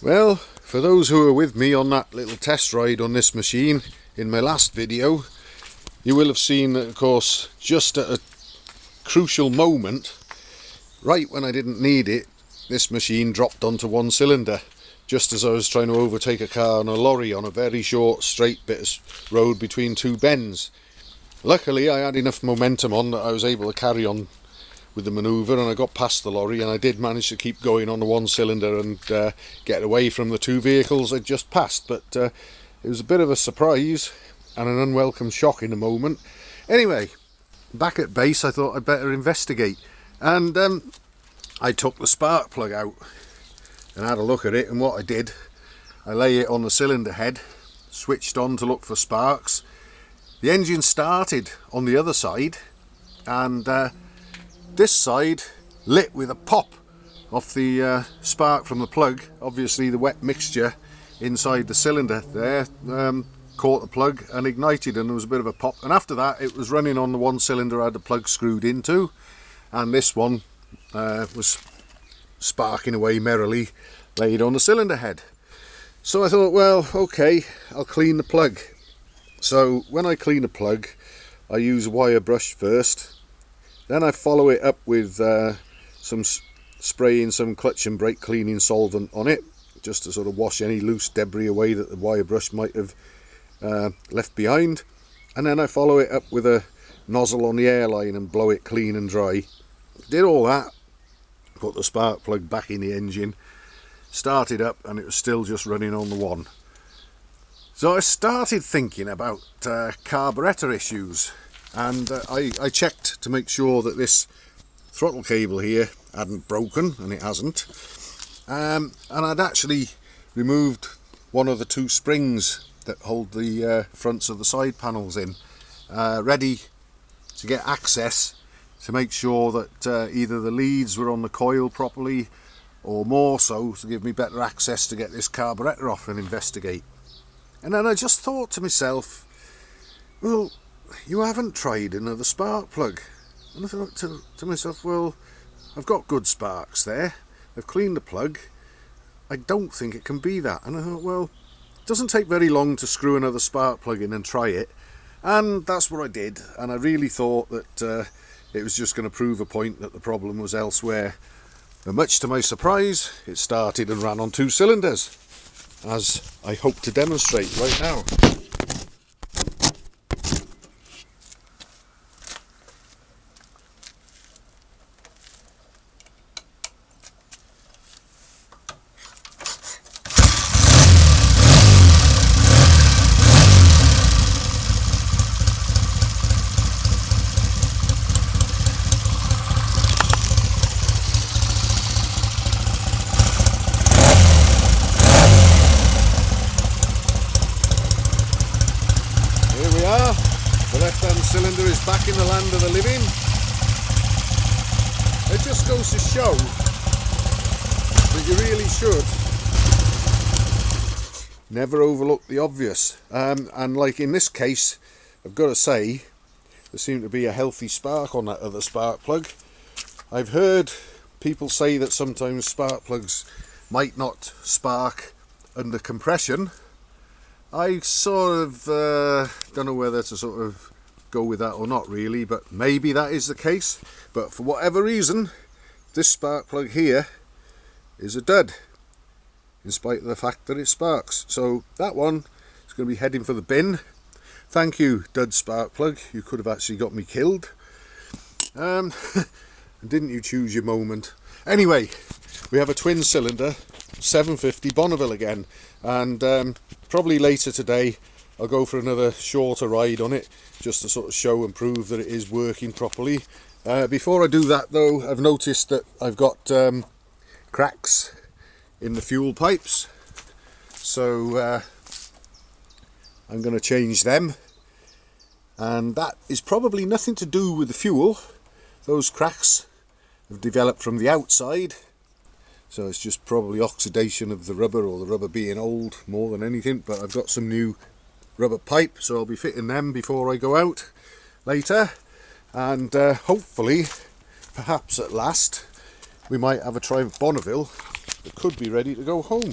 Well, for those who were with me on that little test ride on this machine in my last video, you will have seen that, of course, just at a crucial moment, right when I didn't need it, this machine dropped onto one cylinder, just as I was trying to overtake a car and a lorry on a very short straight bit of road between two bends. Luckily I had enough momentum on that I was able to carry on with the manoeuvre, and I got past the lorry, and I did manage to keep going on the one cylinder and get away from the two vehicles I'd just passed. But it was a bit of a surprise and an unwelcome shock in the moment. Anyway, back at base I thought I'd better investigate, and I took the spark plug out and had a look at it, and what I did, I lay it on the cylinder head, switched on to look for sparks. The engine started on the other side, and this side lit with a pop off the spark from the plug. Obviously the wet mixture inside the cylinder there caught the plug and ignited, and there was a bit of a pop, and after that it was running on the one cylinder I had the plug screwed into, and this one was sparking away merrily laid on the cylinder head. So I thought, well, okay, I'll clean the plug. So when I clean a plug, I use a wire brush first. Then I follow it up with some spraying some clutch and brake cleaning solvent on it, just to sort of wash any loose debris away that the wire brush might have left behind. And then I follow it up with a nozzle on the airline and blow it clean and dry. Did all that, put the spark plug back in the engine, started up, and it was still just running on the one. So I started thinking about carburetor issues, and I checked to make sure that this throttle cable here hadn't broken, and it hasn't, and I'd actually removed one of the two springs that hold the fronts of the side panels in, ready to get access to make sure that either the leads were on the coil properly, or more so to give me better access to get this carburetor off and investigate. And then I just thought to myself, well, you haven't tried another spark plug. And I thought to myself, well, I've got good sparks there, I've cleaned the plug, I don't think it can be that. And I thought, well, it doesn't take very long to screw another spark plug in and try it. And that's what I did, and I really thought that it was just going to prove a point that the problem was elsewhere. And much to my surprise, it started and ran on two cylinders, as I hope to demonstrate right now. The left-hand cylinder is back in the land of the living. It just goes to show that you really should never overlook the obvious. And like in this case, I've got to say, there seemed to be a healthy spark on that other spark plug. I've heard people say that sometimes spark plugs might not spark under compression. I sort of don't know whether to sort of go with that or not really, but maybe that is the case. But for whatever reason, this spark plug here is a dud, in spite of the fact that it sparks. So that one is going to be heading for the bin. Thank you, dud spark plug, you could have actually got me killed. Didn't you choose your moment? Anyway, we have a twin cylinder 750 Bonneville again, and probably later today I'll go for another shorter ride on it, just to sort of show and prove that it is working properly. Before I do that though, I've noticed that I've got cracks in the fuel pipes, so I'm going to change them, and that is probably nothing to do with the fuel. Those cracks have developed from the outside, so it's just probably oxidation of the rubber, or the rubber being old more than anything. But I've got some new rubber pipe, so I'll be fitting them before I go out later, and hopefully, perhaps at last, we might have a try of Bonneville that could be ready to go home.